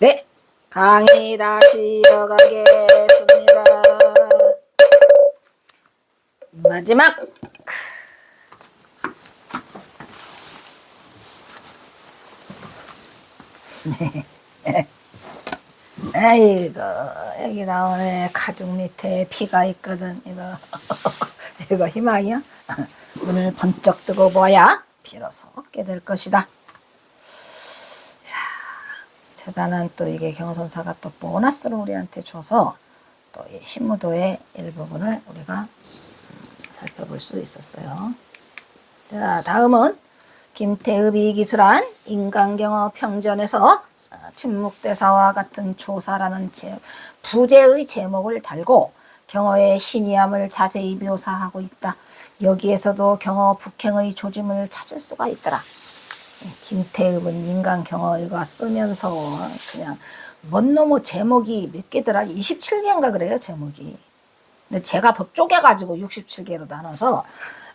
네, 강의 다시 이어가겠습니다. 마지막. 아이고, 여기 나오네. 가죽 밑에 피가 있거든. 이거 희망이야? 눈을 번쩍 뜨고 봐야 비로소 얻게 될 것이다. 대단한 또 이게 경선사가 또 보너스를 우리한테 줘서 또 이 신무도의 일부분을 우리가 살펴볼 수 있었어요. 자, 다음은 김태읍이 기술한 인간경어 평전에서 침묵대사와 같은 조사라는 부제의 제목을 달고 경어의 신이함을 자세히 묘사하고 있다. 여기에서도 경어 북행의 조짐을 찾을 수가 있더라. 김태읍은 인간경어가 쓰면서 그냥 뭔 놈의 제목이 몇 개더라? 27개인가 그래요, 제목이. 근데 제가 더 쪼개가지고 67개로 나눠서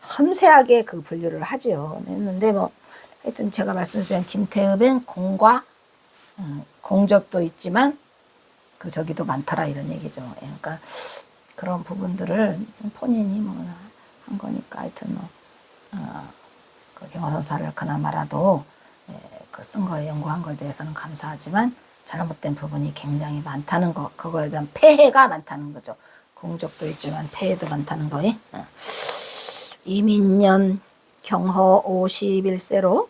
섬세하게 그 분류를 하지요. 했는데 뭐 하여튼 제가 말씀드린 김태읍은 공과 공적도 있지만 그 저기도 많더라 이런 얘기죠. 그러니까 그런 부분들을 본인이 뭐 한 거니까 하여튼 뭐 그 경어선사를 그나마라도 그 쓴 거에 연구한 거에 대해서는 감사하지만 잘못된 부분이 굉장히 많다는 거, 그거에 대한 폐해가 많다는 거죠. 공적도 있지만 폐해도 많다는 거에. 이민년 경허 51세로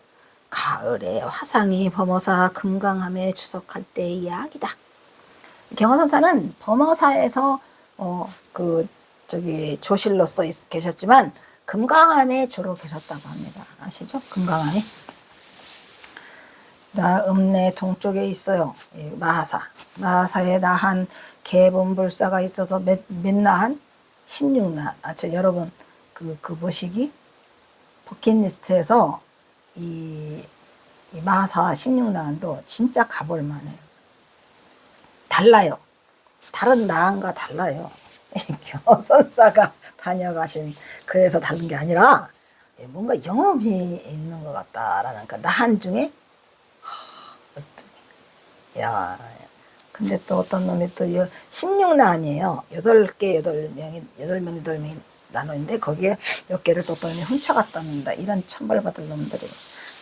가을에 화상이 범어사 금강함에 추석할 때의 이야기다. 경허선사는 범어사에서 조실로서 계셨지만 금강함에 주로 계셨다고 합니다. 아시죠? 금강함에. 음내 동쪽에 있어요. 마하사에 나한 개분불사가 있어서 몇 나한? 16나. 여러분 그 보시기 버킷리스트에서 이 마하사 16나한도 진짜 가볼 만해요. 달라요. 다른 나한과 달라요. 경선사가 다녀가신 그래서 다른 게 아니라 뭔가 영험이 있는 것 같다라는 그 나한 중에 야, 근데 또 어떤 놈이 또 16나한이에요. 8명이 나눠있는데 거기에 몇 개를 또 어떤 놈이 훔쳐갔답니다. 이런 천벌받을 놈들이.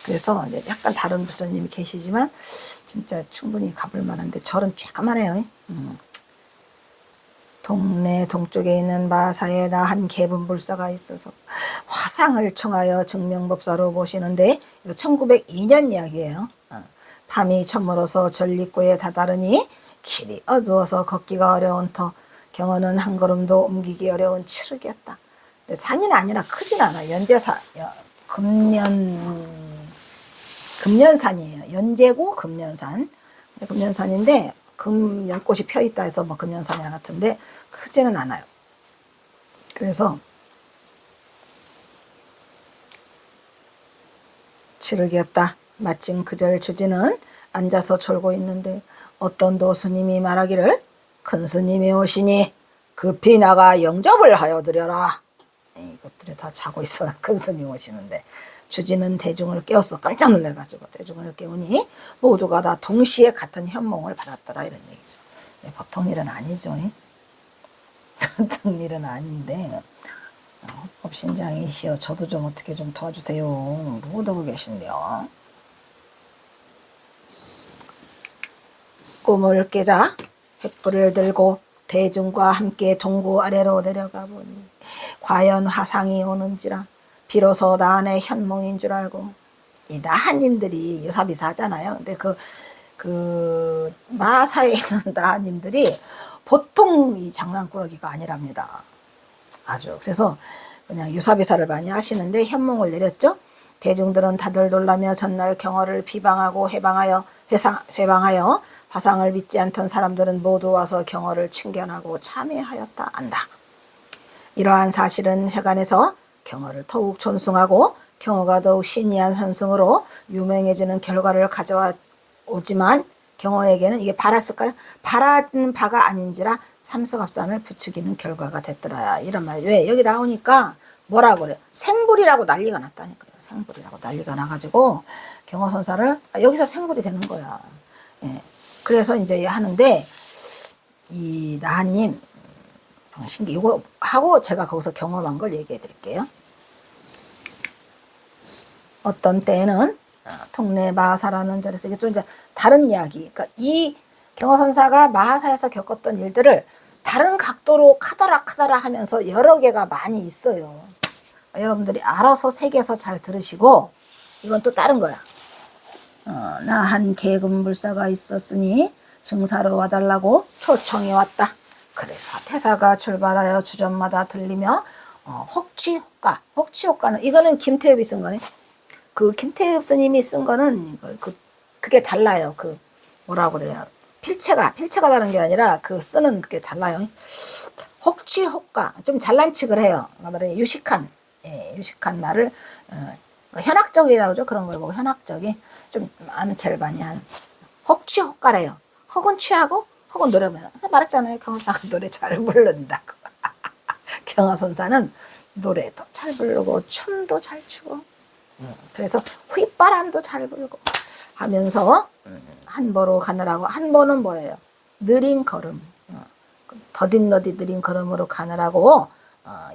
그래서 이제 약간 다른 부처님이 계시지만 진짜 충분히 가볼 만한데 절은 쬐까만해요. 동네 동쪽에 있는 마사에 나한 개분불사가 있어서 화상을 청하여 증명법사로 모시는데 이거 1902년 이야기예요. 밤이 저물어서 전립구에 다다르니 길이 어두워서 걷기가 어려운 터 경어는 한 걸음도 옮기기 어려운 칠흑이었다. 근데 산이 아니라 크진 않아. 금년산이에요. 연제고 금년산. 금년산인데 금연꽃이 펴있다 해서 뭐 금년산이랑 같은데 크지는 않아요. 그래서 칠흑이었다. 마침 그절 주지는 앉아서 졸고 있는데 어떤 도스님이 말하기를 큰 스님이 오시니 급히 나가 영접을 하여 드려라. 이것들이 다 자고 있어. 큰 스님 오시는데 주지는 대중을 깨웠어. 깜짝 놀래가지고 대중을 깨우니 모두가 다 동시에 같은 현몽을 받았더라 이런 얘기죠. 보통 일은 아니죠. 보통 일은 아닌데 헌법신장이시여 저도 좀 어떻게 좀 도와주세요. 누구도 계신데요. 꿈을 깨자 횃불을 들고 대중과 함께 동구 아래로 내려가 보니 과연 화상이 오는지라 비로소 나한의 현몽인 줄 알고 이 나하님들이 유사비사 하잖아요. 근데 그 마사에 있는 나하님들이 보통 이 장난꾸러기가 아니랍니다. 아주 그래서 그냥 유사비사를 많이 하시는데 현몽을 내렸죠. 대중들은 다들 놀라며 전날 경어를 비방하고 회방하여 화상을 믿지 않던 사람들은 모두 와서 경어를 칭견하고 참회하였다 한다. 이러한 사실은 회관에서 경어를 더욱 존숭하고 경어가 더욱 신이한 선승으로 유명해지는 결과를 가져오지만 경어에게는 이게 바랐을까요? 바라는 바가 아닌지라 삼석합산을 부추기는 결과가 됐더라. 이런 말. 왜? 여기 나오니까 뭐라고 그래요? 생불이라고 난리가 났다니까요. 생불이라고 난리가 나가지고 경어선사를 여기서 생불이 되는 거야. 예. 그래서 이제 하는데 이 나한님 신기 이거 하고 제가 거기서 경험한 걸 얘기해 드릴게요. 어떤 때는 통례 마하사라는 절에서 이게 또 이제 다른 이야기. 그러니까 이 경허선사가 마하사에서 겪었던 일들을 다른 각도로 카더라 하면서 여러 개가 많이 있어요. 여러분들이 알아서 새겨서 잘 들으시고 이건 또 다른 거야. 나 한 계급불사가 있었으니 증사로 와달라고 초청이 왔다. 그래서 태사가 출발하여 주전마다 들리며 혹치혹가는 이거는 김태엽이 쓴 거네. 그 김태엽 스님이 쓴 거는 그게 달라요. 그 뭐라 그래요? 필체가 다른 게 아니라 그 쓰는 그게 달라요. 혹치혹가 좀 잘난 척을 해요. 말해 유식한 말을 현학적이라고 하죠. 그런 걸 보고 현학적이 좀 아는 체를 많이 하는 혹치혹가래요. 혹은 취하고 혹은 노래 부르는. 말했잖아요. 경허사가 노래 잘 부른다고. 경허선사는 노래도 잘 부르고 춤도 잘 추고 그래서 휘바람도 잘 불고 하면서 한보로 가느라고. 한보는 뭐예요? 느린 걸음, 더딘너디 느린 걸음으로 가느라고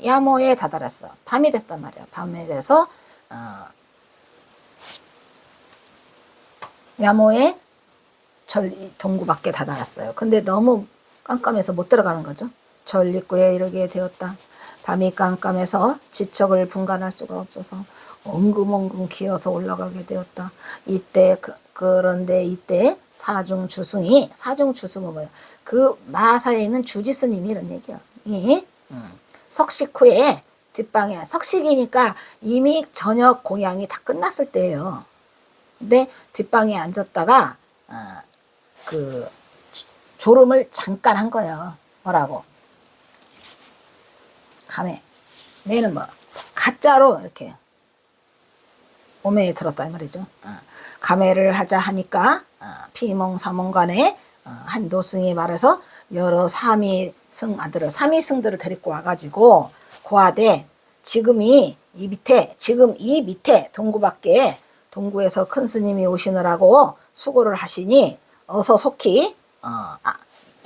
야모에 다다랐어. 밤이 됐단 말이야. 밤에 돼서 야모에 동구 밖에 다다랐어요. 근데 너무 깜깜해서 못 들어가는 거죠. 절 입구에 이르게 되었다. 밤이 깜깜해서 지척을 분간할 수가 없어서 엉금엉금 기어서 올라가게 되었다. 이때 그런데 이때 사중주승은 뭐예요? 그 마하사에 있는 주지스님이 이런 얘기야. 석식 후에 뒷방에 석식이니까 이미 저녁 공양이 다 끝났을 때예요. 근데 뒷방에 앉았다가 그 졸음을 잠깐 한 거예요. 뭐라고? 감에. 내는 뭐 가짜로 이렇게 오매에 들었다 이 말이죠. 감회를 하자 하니까 피몽사몽간에 한 노승이 말해서 여러 삼위승들을 데리고 와가지고 고하되 지금 이 밑에 동구 밖에 동구에서 큰 스님이 오시느라고 수고를 하시니 어서 속히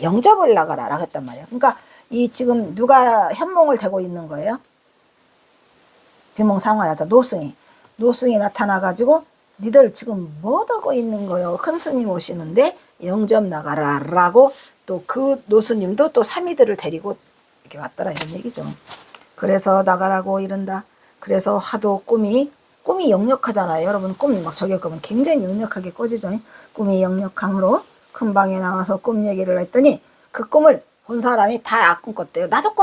영접을 나가라 라고 했단 말이에요. 그러니까 이 지금 누가 현몽을 대고 있는 거예요? 비몽사몽하다 노승이 나타나가지고 니들 지금 뭐하고 있는 거요? 큰 스님 오시는데 영접 나가라 라고 또 그 노스님도 또 사미들을 데리고 이렇게 왔더라 이런 얘기죠. 그래서 나가라고 이른다. 그래서 하도 꿈이 역력하잖아요. 여러분 꿈 막 저기 보면 굉장히 역력하게 꺼지죠. 꿈이 역력함으로 큰 방에 나와서 꿈 얘기를 했더니 그 꿈을 본 사람이 다 안 꿨대요. 나도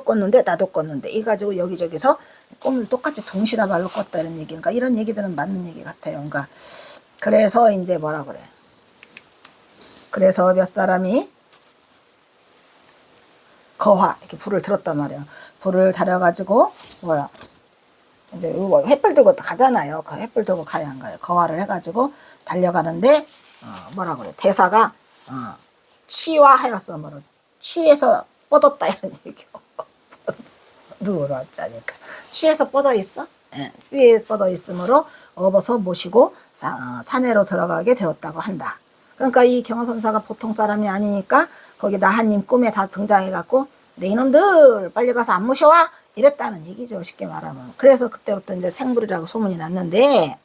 꿨는데 이가지고 여기저기서 꿈을 똑같이 동시다발로 꿨다 이런 얘기. 그러니까 이런 얘기들은 맞는 얘기 같아요. 그러니까 그래서 이제 뭐라 그래? 그래서 몇 사람이 거화 이렇게 불을 들었단 말이에요. 불을 달여가지고 이제 횃불 들고 가잖아요. 그 횃불 들고 가야 한 거예요. 거화를 해가지고 달려가는데 뭐라 그래? 대사가 취화하였어. 취해서 뻗었다 이런 얘기요. 누웠자니까 취해서 뻗어 있어. 위에 뻗어 있으므로 업어서 모시고 산내로 들어가게 되었다고 한다. 그러니까 이 경허선사가 보통 사람이 아니니까 거기 나한님 꿈에 다 등장해갖고 네 이놈들 빨리 가서 안 모셔와 이랬다는 얘기죠. 쉽게 말하면. 그래서 그때부터 이제 생불이라고 소문이 났는데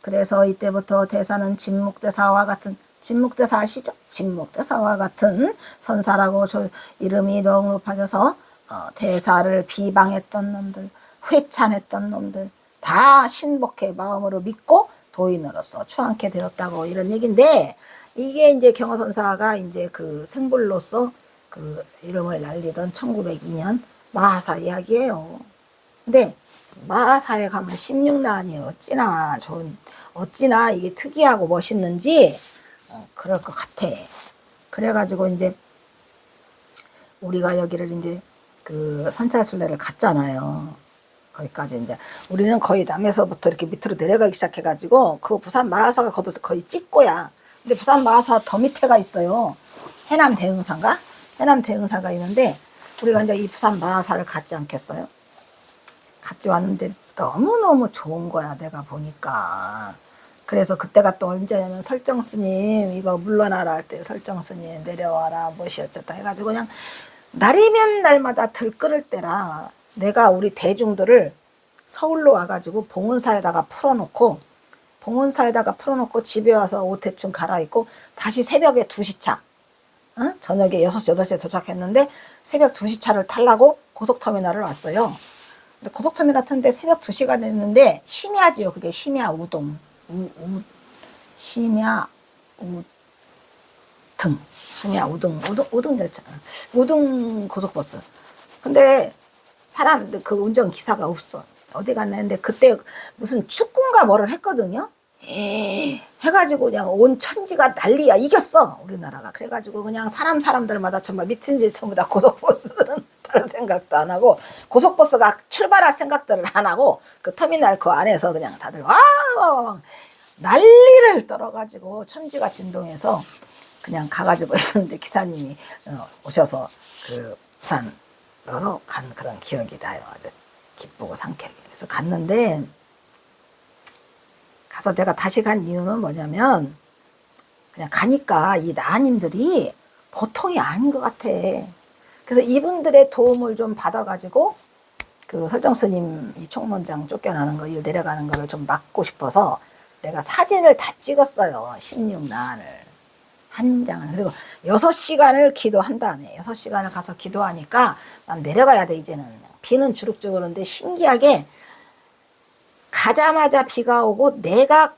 그래서 이때부터 대사는 진묵대사와 같은 진묵대사 아시죠? 진묵대사와 같은 선사라고 이름이 너무 높아져서 대사를 비방했던 놈들, 회찬했던 놈들 다 신복해 마음으로 믿고 도인으로서 추앙케 되었다고 이런 얘기인데 이게 이제 경허선사가 이제 그 생불로서 그 이름을 날리던 1902년 마하사 이야기예요. 근데 마하사에 가면 16난이 어찌나 이게 특이하고 멋있는지 그럴 것 같아. 그래가지고 이제 우리가 여기를 이제 그 선찰순례를 갔잖아요. 거기까지 이제 우리는 거의 남에서부터 이렇게 밑으로 내려가기 시작해가지고 그 부산 마하사가 거의 찍고야. 근데 부산 마하사 더 밑에가 있어요. 해남 대흥사가 있는데 우리가 이제 이 부산 마하사를 갔지 않겠어요? 같이 왔는데 너무너무 좋은 거야. 내가 보니까 그래서 그때가 또 언제냐면 설정스님 이거 물러나라 할 때 설정스님 내려와라 뭐시 어쩌다 해가지고 그냥 날이면 날마다 들끓을 때라 내가 우리 대중들을 서울로 와가지고 봉은사에다가 풀어놓고 집에 와서 옷 대충 갈아입고 다시 새벽에 2시 차 저녁에 6시 8시에 도착했는데 새벽 2시 차를 타려고 고속터미널을 왔어요. 근데 고속터미널 같은데 새벽 2시가 됐는데 심야지요. 그게 심야 우동 심야 우등 열차 우등 고속버스. 근데 사람 그 운전기사가 없어. 어디 갔나 했는데 그때 무슨 축구인가 뭐를 했거든요. 해가지고 그냥 온 천지가 난리야. 이겼어 우리나라가. 그래가지고 그냥 사람들마다 정말 미친 짓 전부 다 고속버스는 다른 생각도 안 하고 고속버스가 출발할 생각들을 안 하고 그 터미널 그 안에서 그냥 다들 와 난리를 떨어가지고 천지가 진동해서 그냥 가가지고 있는데 기사님이 오셔서 그 부산으로 간 그런 기억이 나요. 아주 기쁘고 상쾌하게. 그래서 갔는데 가서 내가 다시 간 이유는 뭐냐면 그냥 가니까 이 나님들이 보통이 아닌 것 같아. 그래서 이분들의 도움을 좀 받아가지고 그 설정스님 이 총무장 쫓겨나는 거 이 내려가는 거를 좀 막고 싶어서 내가 사진을 다 찍었어요. 16난을 한 장을. 그리고 6시간을 기도한 다음에 6시간을 가서 기도하니까 난 내려가야 돼 이제는. 비는 주룩주룩 오는데 신기하게 가자마자 비가 오고 내가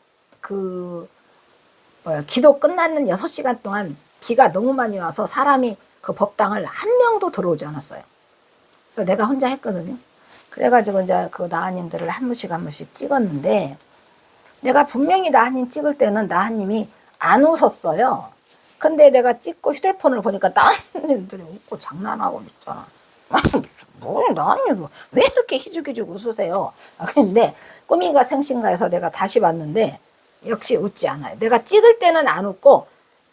기도 끝났는 6시간 동안 비가 너무 많이 와서 사람이 그 법당을 한 명도 들어오지 않았어요. 그래서 내가 혼자 했거든요. 그래가지고 이제 그 나하님들을 한 분씩 찍었는데 내가 분명히 나하님 찍을 때는 나하님이 안 웃었어요. 근데 내가 찍고 휴대폰을 보니까 나하님들이 웃고 장난하고 있잖아. 뭐야 나하님 왜 이렇게 희죽희죽 웃으세요? 근데 꿈인가 생신가 해서 내가 다시 봤는데 역시 웃지 않아요. 내가 찍을 때는 안 웃고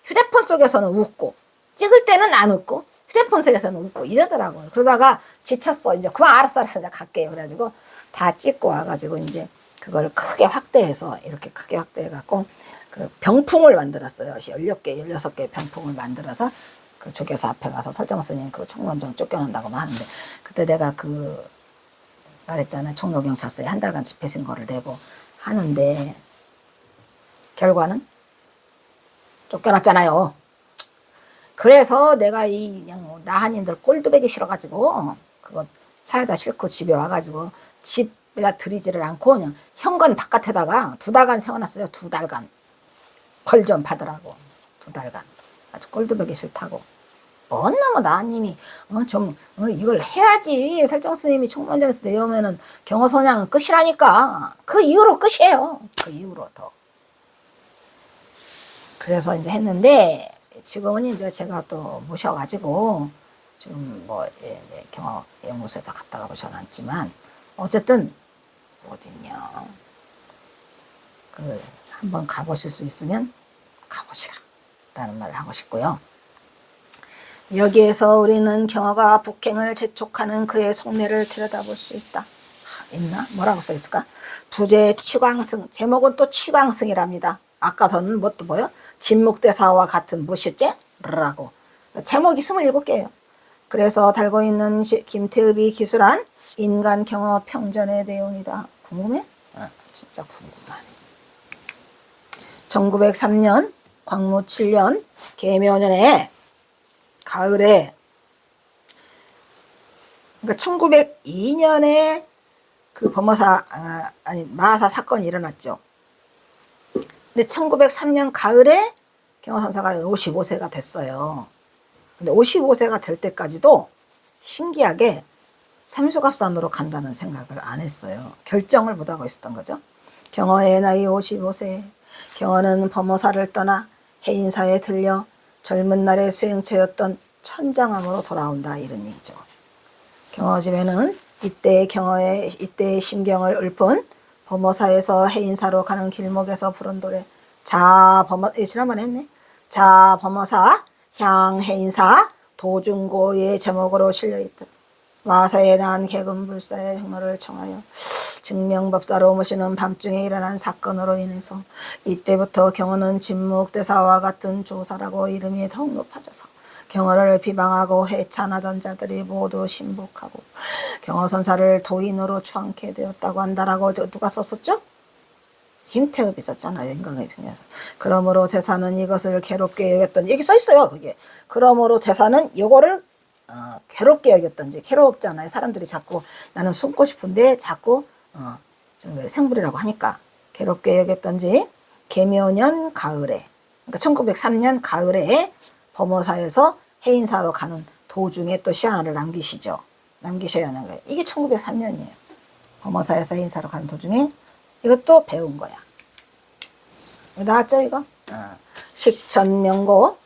휴대폰 속에서는 웃고 찍을 때는 안 웃고 휴대폰 속에서는 웃고 이러더라고요. 그러다가 지쳤어. 이제 그만 알았어 내가 갈게요. 그래가지고 다 찍고 와가지고 이제 그걸 크게 확대해서 이렇게 크게 확대해갖고 그 병풍을 만들었어요. 16개 병풍을 만들어서 그 조계사 앞에 가서 설정스님 그 총론장 쫓겨난다고만 하는데 그때 내가 그 말했잖아요. 총로경찰서에 한 달간 집회신고를 내고 하는데 결과는 쫓겨났잖아요. 그래서 내가 이 그냥 나하님들 꼴도 보기 싫어가지고 그거 차에다 싣고 집에 와가지고 집에다 들이지를 않고 그냥 현관 바깥에다가 2달간 세워놨어요. 2달간 벌 좀 받으라고 2달간 아주 꼴도 보기 싫다고. 뭔 놈의 나님이 이걸 해야지. 설정스님이 총무원장에서 내려오면은 경호선양은 끝이라니까. 그 이후로 끝이에요. 그 이후로 더. 그래서 이제 했는데 지금은 이제 제가 또 모셔가지고 지금 경호연구소에다 갔다가 모셔놨지만 어쨌든 어딨냐 한번 가보실 수 있으면 가보시라 라는 말을 하고 싶고요. 여기에서 우리는 경호가 북행을 재촉하는 그의 속내를 들여다볼 수 있다. 있나? 뭐라고 써있을까? 부재 취광승. 제목은 또 취광승이랍니다. 아까서는 뭐요? 진묵대사와 같은 무엇이었지? 라고. 제목이 27개예요. 그래서 달고 있는 김태읍이 기술한 인간 경호 평전의 내용이다. 궁금해? 진짜 궁금하네. 1903년 광무 7년 계묘년에 가을에 그러니까 1902년에 그 마하사 사건이 일어났죠. 근데 1903년 가을에 경호선사가 55세가 됐어요. 근데 55세가 될 때까지도 신기하게 삼수갑산으로 간다는 생각을 안 했어요. 결정을 못하고 있었던 거죠. 경호의 나이 55세. 경호는 범어사를 떠나 해인사에 들려 젊은 날의 수행체였던 천장암으로 돌아온다. 이런 얘기죠. 경호집에는 이때의 심경을 읊은 범어사에서 해인사로 가는 길목에서 부른 노래 지난번에 했네. 자 범어사 향 해인사 도중고의 제목으로 실려있다. 마사에 난 개금불사의 행어를 청하여 증명법사로 모시는 밤중에 일어난 사건으로 인해서 이때부터 경어는 진묵대사와 같은 조사라고 이름이 더욱 높아져서 경어를 비방하고 해찬하던 자들이 모두 신복하고 경어선사를 도인으로 추앙케 되었다고 한다라고 누가 썼었죠? 김태읍이 썼잖아요. 인간의 평에서. 그러므로 대사는 이것을 괴롭게 여겼던 여기 써있어요. 그게. 그러므로 대사는 이거를 괴롭게 여겼던지 괴롭잖아요. 사람들이 자꾸 나는 숨고 싶은데 자꾸 생불이라고 하니까 괴롭게 여겼던지 계묘년 가을에 그러니까 1903년 가을에 범어사에서 해인사로 가는 도중에 또 시 하나를 남기셔야 하는 거예요. 이게 1903년이에요. 범어사에서 해인사로 가는 도중에 이것도 배운 거야. 나왔죠 이거? 식천명고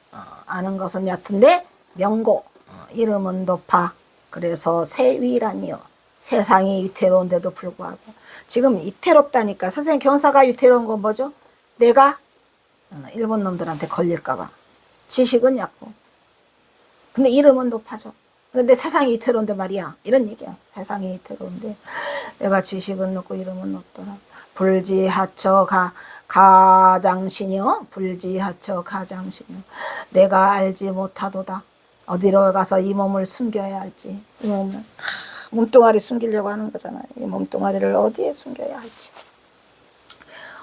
아는 것은 얕은데 명고 이름은 높아 그래서 세위라니요. 세상이 위태로운데도 불구하고 지금 위태롭다니까. 선생님 경사가 위태로운 건 뭐죠? 내가 일본 놈들한테 걸릴까봐. 지식은 얕고 근데 이름은 높아져. 근데 세상이 위태로운데 말이야. 이런 얘기야. 세상이 위태로운데 내가 지식은 높고 이름은 높더라. 불지하처 가장신이요. 불지하처 가장신이요. 내가 알지 못하도다. 어디로 가서 이 몸을 숨겨야 할지. 이 몸을 몸뚱아리 숨기려고 하는 거잖아요. 이 몸뚱아리를 어디에 숨겨야 할지.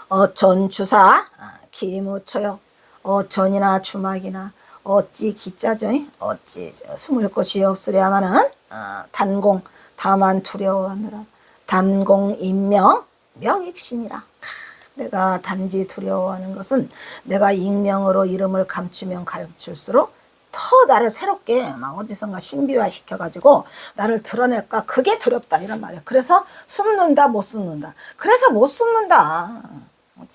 어촌주사 기무처요. 어촌이나 주막이나 어찌 기자죠. 어찌 숨을 곳이 없으랴마는 단공 다만 두려워하느라. 단공 인명 명익신이라. 내가 단지 두려워하는 것은 내가 익명으로 이름을 감추면 감출수록 더 나를 새롭게 막 어디선가 신비화 시켜가지고 나를 드러낼까 그게 두렵다 이런 말이야. 그래서 숨는다 못 숨는다. 그래서 못 숨는다.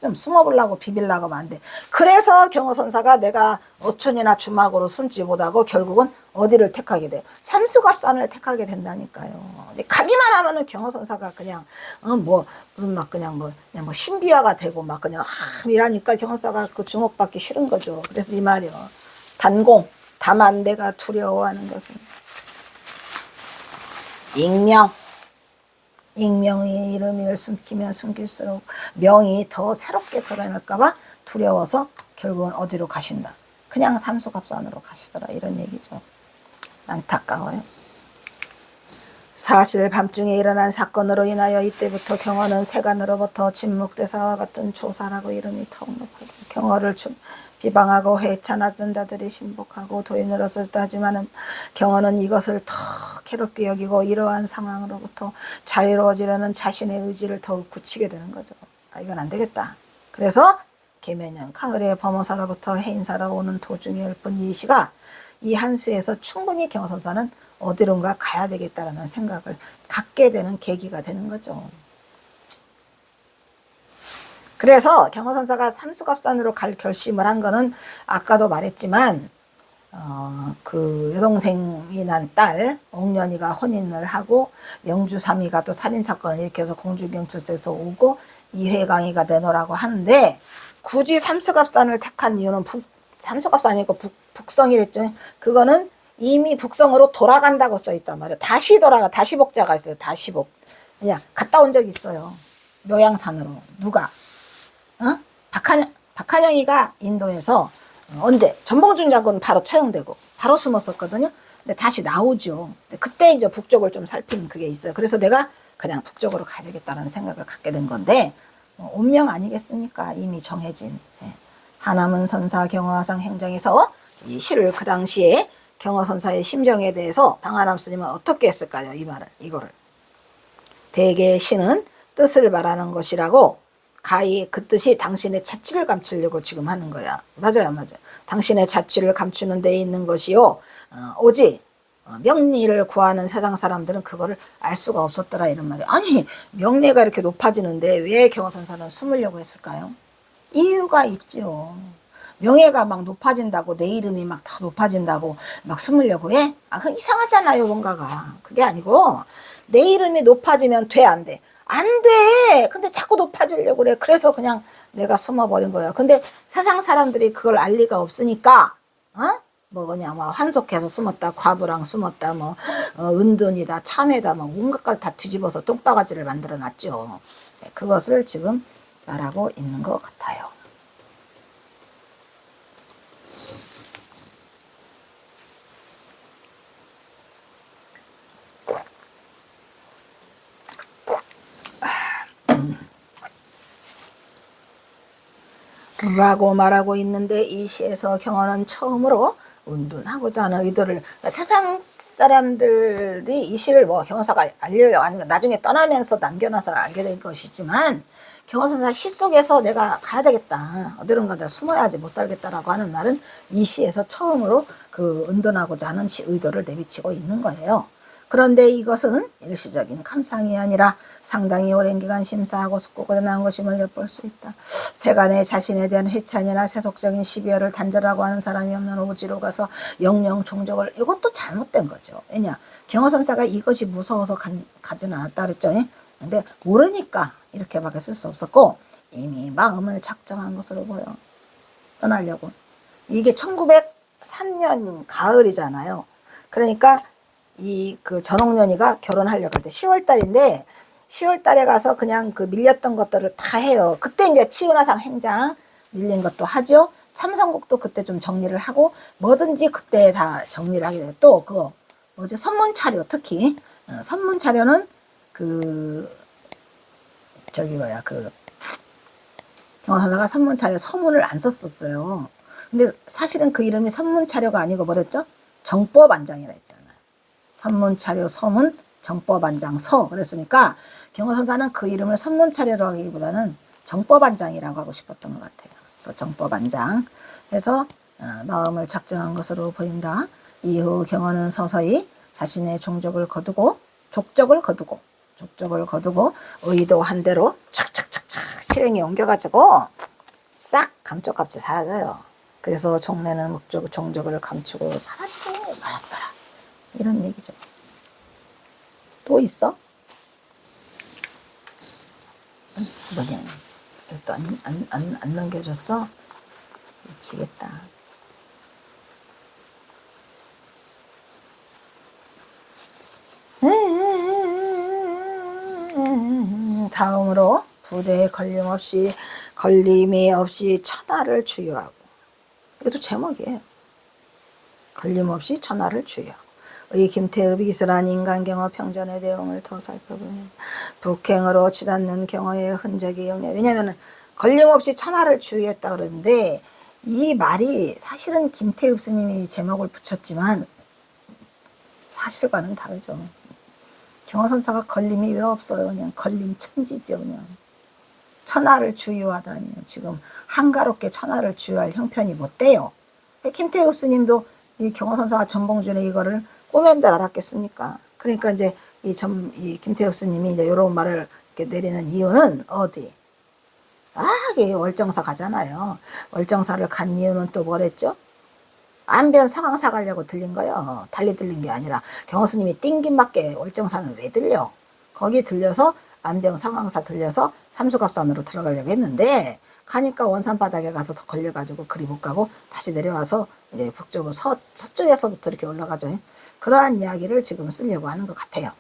좀 숨어보려고 비빌려고 하면 안 돼. 그래서 경어선사가 내가 어촌이나 주막으로 숨지 못하고 결국은 어디를 택하게 돼? 삼수갑산을 택하게 된다니까요. 근데 가기만 하면은 경어선사가 그냥 무슨 막 그냥 뭐 신비화가 되고 막 그냥 이라니까 경어선사가 그 주목받기 싫은 거죠. 그래서 이 말이요. 단공 다만 내가 두려워하는 것은 익명의 이름을 숨기면 숨길수록 명이 더 새롭게 드러날까봐 두려워서 결국은 어디로 가신다. 그냥 삼수갑산으로 가시더라. 이런 얘기죠. 안타까워요. 사실 밤중에 일어난 사건으로 인하여 이때부터 경어는 세간으로부터 진묵대사와 같은 조사라고 이름이 더욱 높아져 경어를 비방하고 해찬하던 자들이 신복하고 도인으로서 하지만은 경어는 이것을 더 괴롭게 여기고 이러한 상황으로부터 자유로워지려는 자신의 의지를 더욱 굳히게 되는 거죠. 이건 안 되겠다. 그래서 계면년 가을에 범어사로부터 해인사로 오는 도중에 읊은 이 시가 이 한수에서 충분히 경어선사는 어디론가 가야 되겠다라는 생각을 갖게 되는 계기가 되는 거죠. 그래서 경어선사가 삼수갑산으로 갈 결심을 한 거는 아까도 말했지만 그 여동생이 난 딸 옥년이가 혼인을 하고 영주삼이가 또 살인사건을 일으켜서 공주경찰서에서 오고 이회강이가 내놓으라고 하는데 굳이 삼수갑산을 택한 이유는 삼수갑산이 아니고 북성이랬죠. 그거는 이미 북성으로 돌아간다고 써있단 말이에요. 다시 복자가 있어요. 다시복. 그냥 갔다 온 적이 있어요. 묘양산으로. 누가? 박한영이가 인도에서 언제? 전봉준 장군은 바로 처형되고 바로 숨었었거든요. 근데 다시 나오죠. 그때 이제 북쪽을 좀 살핀 그게 있어요. 그래서 내가 그냥 북쪽으로 가야 되겠다는 생각을 갖게 된 건데 운명 아니겠습니까? 이미 정해진. 하남은 선사 경화상 행장에서 이 시를 그 당시에 경어선사의 심정에 대해서 방한함 스님은 어떻게 했을까요? 이거를. 대개 시는 뜻을 말하는 것이라고 가히 그 뜻이 당신의 자취를 감추려고 지금 하는 거야. 맞아요. 당신의 자취를 감추는 데 있는 것이요. 오직 명리를 구하는 세상 사람들은 그거를 알 수가 없었더라 이런 말이에요. 아니 명리가 이렇게 높아지는데 왜 경어선사는 숨으려고 했을까요? 이유가 있죠. 명예가 막 높아진다고 내 이름이 막 다 높아진다고 막 숨으려고 해? 그건 이상하잖아요 뭔가가. 그게 아니고 내 이름이 높아지면 돼 안 돼? 안 돼. 근데 자꾸 높아지려고 그래. 그래서 그냥 내가 숨어버린 거야. 근데 세상 사람들이 그걸 알 리가 없으니까 뭐냐, 뭐 환속해서 숨었다, 과부랑 숨었다, 뭐 은둔이다, 참회다, 뭐 온갖 걸 다 뒤집어서 똥바가지를 만들어 놨죠. 그것을 지금 말하고 있는 것 같아요. 라고 말하고 있는데, 이 시에서 경어는 처음으로 운둔하고자 하는 의도를, 그러니까 세상 사람들이 이 시를 뭐 경어사가 알려요. 아니, 나중에 떠나면서 남겨놔서 알게 된 것이지만, 경어선사 시 속에서 내가 가야 되겠다, 어디론가 내가 숨어야지 못 살겠다라고 하는 날은 이 시에서 처음으로 그 운둔하고자 하는 의도를 내비치고 있는 거예요. 그런데 이것은 일시적인 감상이 아니라 상당히 오랜 기간 심사하고 숙고가 나온 것임을 엿볼 수 있다. 세간에 자신에 대한 회찬이나 세속적인 시비어를 단절하고 하는 사람이 없는 오지로 가서 영영 종족을, 이것도 잘못된 거죠. 왜냐, 경어선사가 이것이 무서워서 가지는 않았다 그랬죠. 근데 모르니까 이렇게밖에 쓸 수 없었고, 이미 마음을 작정한 것으로 보여. 떠나려고. 이게 1903년 가을이잖아요. 그러니까 그 전옥년이가 결혼하려고 할 때 10월달인데, 10월달에 가서 그냥 그 밀렸던 것들을 다 해요. 그때 이제 치은화상 행장 밀린 것도 하죠. 참선국도 그때 좀 정리를 하고, 뭐든지 그때 다 정리를 하게 돼요. 또 그거 뭐죠? 선문차려, 특히 선문차려는 경화사가 선문차려 서문을 안 썼었어요. 근데 사실은 그 이름이 선문차려가 아니고 뭐랬죠? 정법안장이라 했잖아요. 선문차려 서문, 정법안장 서. 그랬으니까 경화선사는 그 이름을 선문차려라고 하기보다는 정법안장이라고 하고 싶었던 것 같아요. 그래서 정법안장 해서 마음을 작정한 것으로 보인다. 이후 경화는 서서히 자신의 족적을 거두고 의도한 대로 착착착착 실행에 옮겨가지고 싹 감쪽같이 사라져요. 그래서 종래는 종적을 감추고 사라지고 말았더라. 이런 얘기죠. 또 있어? 뭐냐, 또 안 넘겨줬어? 미치겠다. 다음으로 부대에 걸림이 없이 천하를 주유하고. 이것도 제목이에요. 걸림없이 천하를 주유하고. 의 김태읍이 기술한 인간경어 평전의 내용을 더 살펴보면 북행으로 치닫는 경어의 흔적이 영려. 왜냐하면 걸림없이 천하를 주유했다 그러는데, 이 말이 사실은 김태읍 스님이 제목을 붙였지만 사실과는 다르죠. 경어선사가 걸림이 왜 없어요? 그냥 걸림 천지죠. 그냥 천하를 주유하다니, 지금 한가롭게 천하를 주유할 형편이 못 돼요. 김태읍 스님도 이 경어선사가 전봉준의 이거를 꼬맨 줄 알았겠습니까? 그러니까 이제 이 김태읍 스님이 이제 이런 말을 이렇게 내리는 이유는 어디? 이게 월정사 가잖아요. 월정사를 간 이유는 또 뭐랬죠? 안변 상황사 가려고 들린 거예요. 달리 들린 게 아니라 경호스님이 띵긴 밖에 월정사는 왜 들려? 거기 들려서 안변 상황사 들려서 삼수갑산으로 들어가려고 했는데, 가니까 원산 바닥에 가서 더 걸려가지고 그리 못 가고 다시 내려와서 이제 북쪽으로 서쪽에서부터 이렇게 올라가죠. 그러한 이야기를 지금 쓰려고 하는 것 같아요.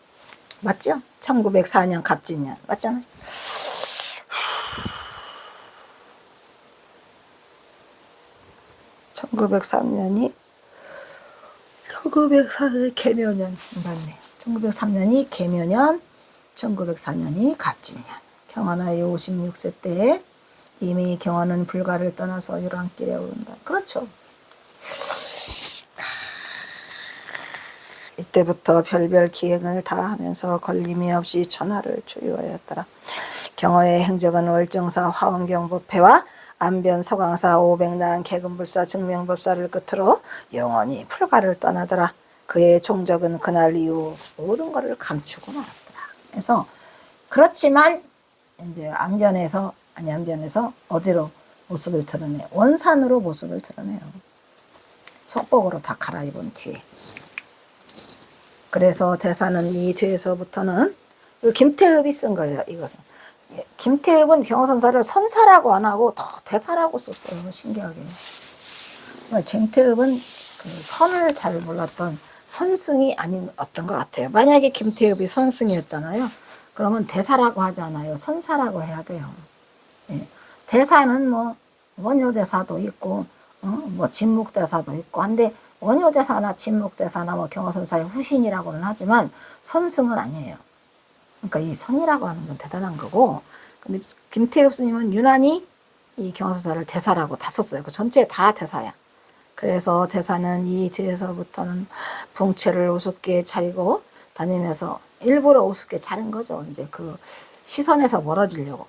맞죠? 1904년 갑진년 맞잖아요. 1903년이 1904년 개묘년 맞네. 1903년이 개묘년, 1904년이 갑진년. 경화나이 56세 때에 이미 경화는 불가를 떠나서 유랑길에 오른다. 그렇죠. 이때부터 별별 기행을 다 하면서 걸림이 없이 천하를 주유하였더라. 경화의 행적은 월정사 화엄경법회와 안변 서강사 오백난 개근불사 증명법사를 끝으로 영원히 풀가를 떠나더라. 그의 종적은 그날 이후 모든 것을 감추고 말았더라. 그래서 그렇지만 이제 안변에서 어디로 모습을 드러내? 원산으로 모습을 드러내요. 속복으로 다 갈아입은 뒤에. 그래서 대사는 이 뒤에서부터는 김태읍이 쓴 거예요. 이것은. 김태읍은 경어선사를 선사라고 안 하고 더 대사라고 썼어요. 신기하게. 쟁태읍은 그 선을 잘 몰랐던 선승이 아니었던 것 같아요. 만약에 김태엽이 선승이었잖아요. 그러면 대사라고 하잖아요. 선사라고 해야 돼요. 예. 대사는 뭐 원효대사도 있고 뭐 진묵대사도 있고 한데 원효대사나 진묵대사나 뭐 경허선사의 후신이라고는 하지만 선승은 아니에요. 그러니까 이 선이라고 하는 건 대단한 거고, 근데 김태엽 스님은 유난히 이 경허선사를 대사라고 다 썼어요. 그 전체 다 대사야. 그래서 대사는 이 뒤에서부터는 붕채를 우습게 차리고 다니면서 일부러 우습게 차린 거죠. 이제 그 시선에서 멀어지려고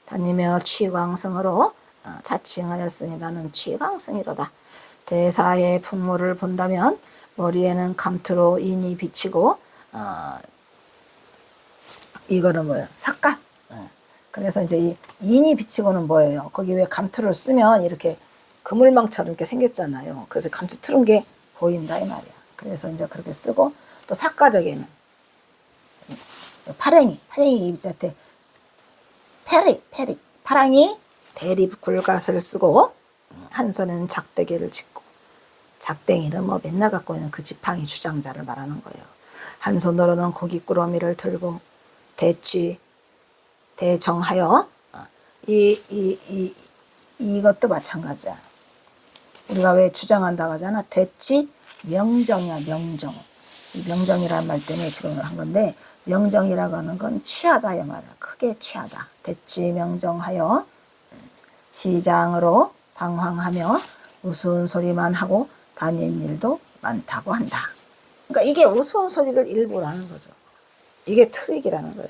다니며 취광승으로 자칭하였으니 나는 취광승이로다. 대사의 풍모를 본다면 머리에는 감투로 인이 비치고 이거는 뭐예요? 삿갓. 그래서 이제 이 인이 비치고는 뭐예요? 거기 왜 감투를 쓰면 이렇게 그물망처럼 이렇게 생겼잖아요. 그래서 감투 틀은 게 보인다 이 말이야. 그래서 이제 그렇게 쓰고 또 삿가덕에는 파랭이 입자태 파랑이 대립 굴갓을 쓰고 한 손에는 작대기를 짚고 작댕이는 뭐 맨날 갖고 있는 그 지팡이 주장자를 말하는 거예요. 한 손으로는 고깃구러미를 들고 대정하여 이것도 마찬가지야. 우리가 왜 주장한다고 하잖아. 대치 명정이야. 명정. 이 명정이라는 말 때문에 지금 한 건데 명정이라고 하는 건 취하다 이 말이야. 크게 취하다. 대치 명정하여 시장으로 방황하며 우스운 소리만 하고 다닌 일도 많다고 한다. 그러니까 이게 우스운 소리를 일부러 하는 거죠. 이게 트릭이라는 거예요.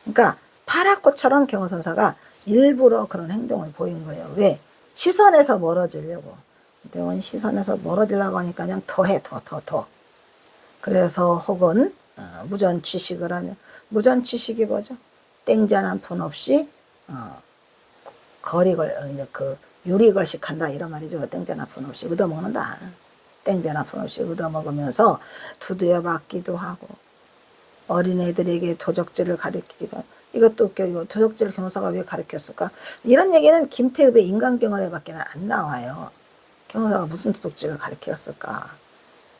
그러니까 파라꽃처럼 경허선사가 일부러 그런 행동을 보인 거예요. 왜? 시선에서 멀어지려고. 근데 시선에서 멀어지려고 하니까 그냥 더해 더. 그래서 혹은 무전취식을 하면 무전취식이 뭐죠? 땡잔 한 푼 없이 거리걸 그 유리걸식한다 이런 말이죠. 땡잔 한 푼 없이 얻어먹는다. 땡잔 한 푼 없이 얻어먹으면서 두드려 맞기도 하고 어린애들에게 도적질을 가르치기도 하고. 이것도 웃겨요. 도적질을 경사가 왜 가르쳤을까? 이런 얘기는 김태읍의 인간경활에밖에 안 나와요. 경사가 무슨 도적질을 가르쳤을까?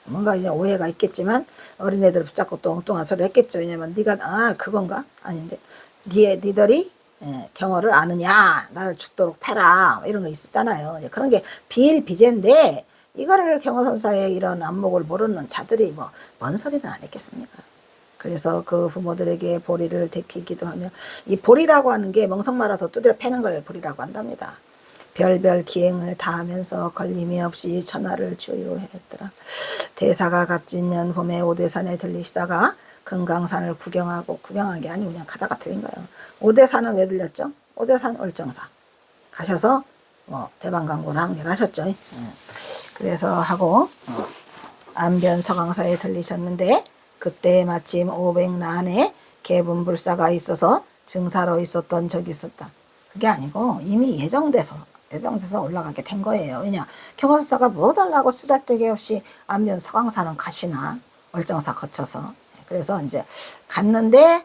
뭔가 이제 오해가 있겠지만 어린애들을 붙잡고 또 엉뚱한 소리를 했겠죠. 왜냐면 네가 그건가? 아닌데 니들이 경어를 아느냐? 나를 죽도록 패라 이런 거 있었잖아요. 그런 게 비일비재인데 이거를 경어선사의 이런 안목을 모르는 자들이 뭐 뭔 소리를 안 했겠습니까? 그래서 그 부모들에게 보리를 데키기도 하며 이 보리라고 하는 게 멍석 말아서 두드려 패는 걸 보리라고 한답니다. 별별 기행을 다하면서 걸림이 없이 천하를 주유했더라. 대사가 갑진년 봄에 오대산에 들리시다가 금강산을 구경한 게 아니고 그냥 가다가 들린 거예요. 오대산은 왜 들렸죠? 오대산 월정사 가셔서 뭐 대방광고를 항렬하셨죠. 그래서 하고 안변 서강사에 들리셨는데 그때 마침 500난에 개분불사가 있어서 증사로 있었던 적이 있었다. 그게 아니고 이미 예정돼서 올라가게 된 거예요. 왜냐 경허선사가 뭐 달라고 쓰잘데기 없이 안면 서강사는 가시나 월정사 거쳐서. 그래서 이제 갔는데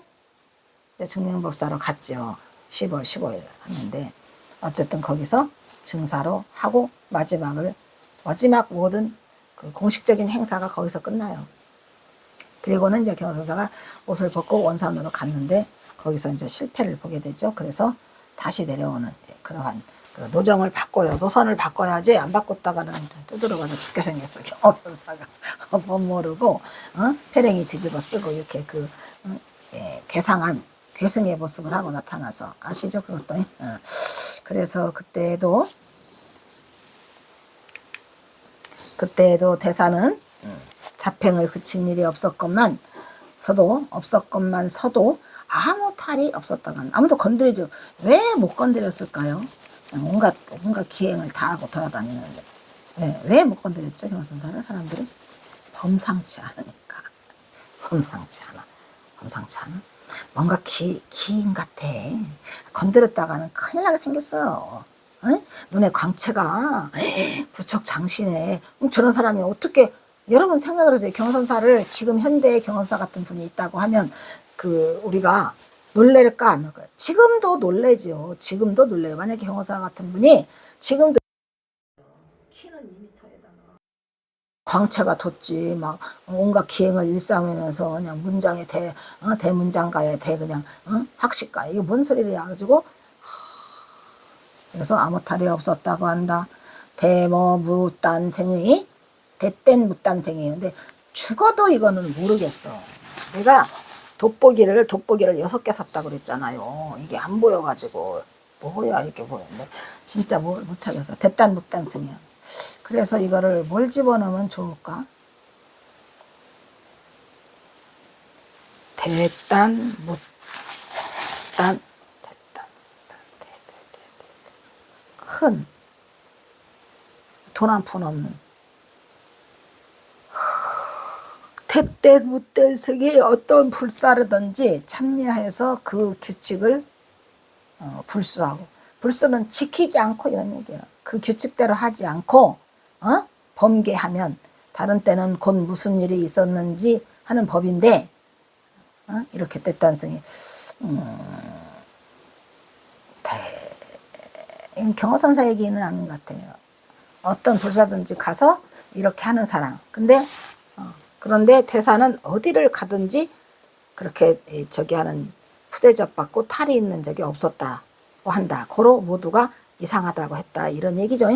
증명법사로 갔죠. 10월 15일 갔는데 어쨌든 거기서 증사로 하고 마지막 모든 그 공식적인 행사가 거기서 끝나요. 그리고는 이제 경허선사가 옷을 벗고 원산으로 갔는데 거기서 이제 실패를 보게 되죠. 그래서 다시 내려오는 그러한 그 노정을 바꿔요. 노선을 바꿔야지 안 바꿨다가는 두드러가서 죽게 생겼어. 경허선사가 못 모르고 패랭이 뒤집어 쓰고 이렇게 괴상한 괴승의 모습을 하고 나타나서 아시죠 그것도. 그래서 그때도 대사는 자팽을 그친 일이 없었건만 서도 아무 탈이 없었다간 아무도 건드리죠. 왜 못 건드렸을까요? 온갖 기행을 다 하고 돌아다니는데 왜 못 건드렸죠? 경선사를 사람들은 범상치 않으니까. 범상치 않아. 뭔가 기인 같아. 건드렸다가는 큰일 나게 생겼어요. 눈에 광채가 부쩍 장신해. 저런 사람이 어떻게 여러분 생각을 해보세요. 경선사를 지금 현대의 경선사 같은 분이 있다고 하면 우리가 놀랄까 안 놀까요? 지금도 놀래죠. 지금도 놀래요. 만약에 경선사 같은 분이 지금도 키는 2m에다가 광채가 돋지. 막 온갖 기행을 일삼으면서 그냥 문장의 대문장가의 그냥 학식가. 이게 뭔 소리를 해가지고. 그래서 아무 탈이 없었다고 한다. 대무단생이 대땐 무단생이에요. 근데 죽어도 이거는 모르겠어. 내가 돋보기를 6개 샀다고 그랬잖아요. 이게 안 보여가지고 뭐야 이렇게 보였는데 진짜 못 찾겠어. 대단 무단생이야. 그래서 이거를 뭘 집어넣으면 좋을까? 대단 무단 큰 돈 한 푼 없는 대때 무대색이 어떤 불사르든지 참여해서 그 규칙을 불수하고, 불수는 지키지 않고 이런 얘기예요. 그 규칙대로 하지 않고 범계하면 다른 때는 곧 무슨 일이 있었는지 하는 법인데 이렇게 때단성이 이건 경호선사 얘기는 아닌 것 같아요. 어떤 불사든지 가서 이렇게 하는 사람. 그런데 대사는 어디를 가든지 그렇게 저기 하는 푸대접 받고 탈이 있는 적이 없었다고 한다. 고로 모두가 이상하다고 했다. 이런 얘기죠.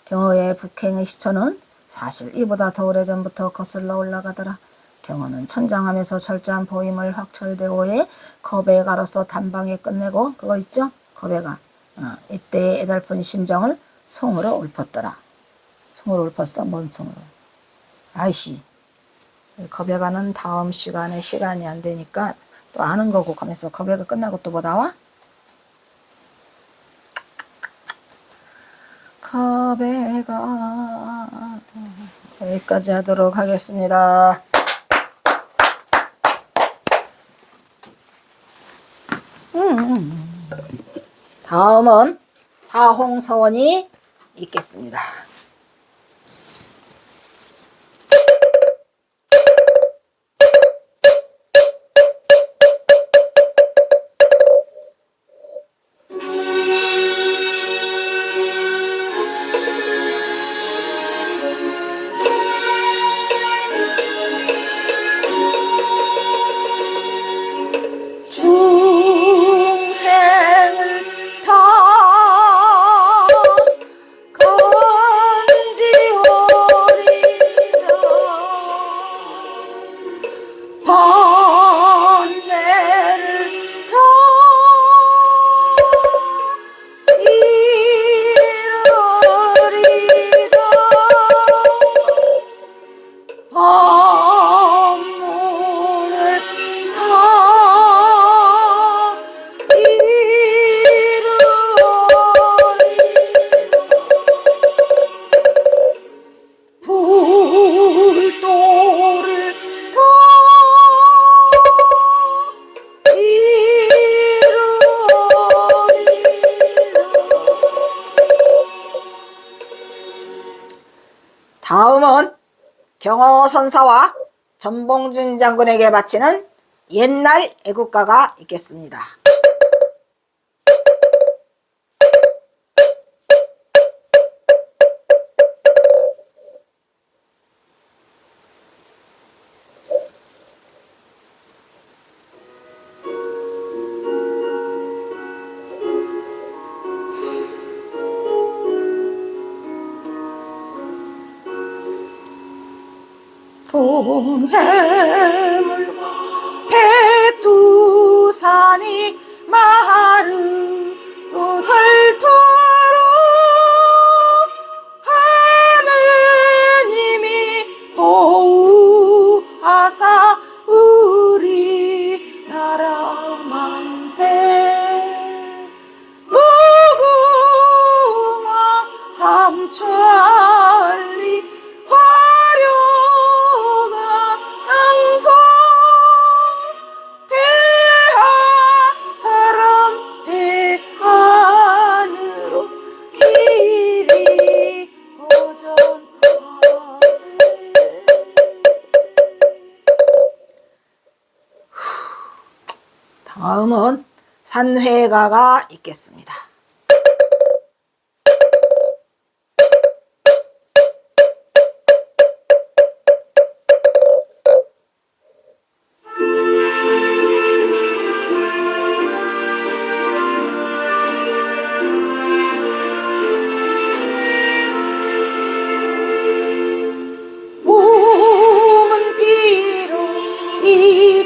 경호의 북행의 시초는 사실 이보다 더 오래전부터 거슬러 올라가더라. 경호는 천장함에서 철저한 보임을 확철대오해 거배가로서 단방에 끝내고, 그거 있죠? 거배가. 이때의 애달픈 심정을 송으로 읊었더라. 송으로 읊었어? 뭔 송으로? 아이씨. 거배가는 다음 시간에 시간이 안 되니까 또 아는 거고, 가면서 거배가 끝나고 또 뭐 나와? 거배가. 여기까지 하도록 하겠습니다. 다음은 사홍서원이 있겠습니다. 중생을 다 건지오리다. 번뇌를 다 이루리다. 법문을 다 불도를 다 이루리라. 다음은 경호선사와 전봉준 장군에게 바치는 옛날 애국가가 있겠습니다. 동해물과 백두산이 마르고 닳도록 하느님이 보호하사 우리나라 만세. 무궁화 삼천리 화려가 항상 대하사람 대한으로 길이 보전하세. 다음은 산회가가 있겠습니다.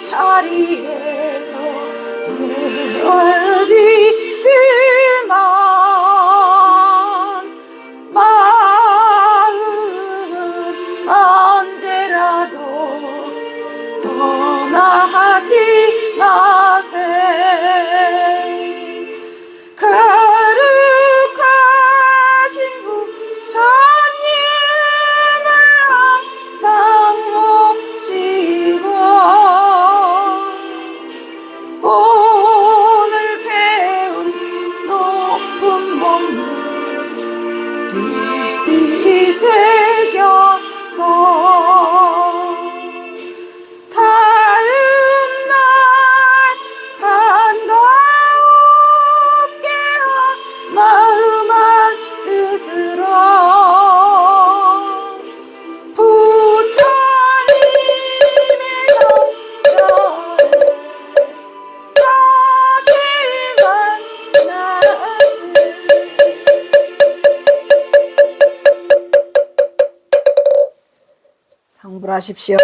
이 자리에서 헤어지지만 마음은 언제라도 떠나지 마세. 거룩하신 부처님을 항상 모시고 오늘 배운 높은 법문 깊이 새겨서 다음날 반가웁게 마음 한 뜻으로 부처님의 성전에 다시 만나세. 성불하십시오.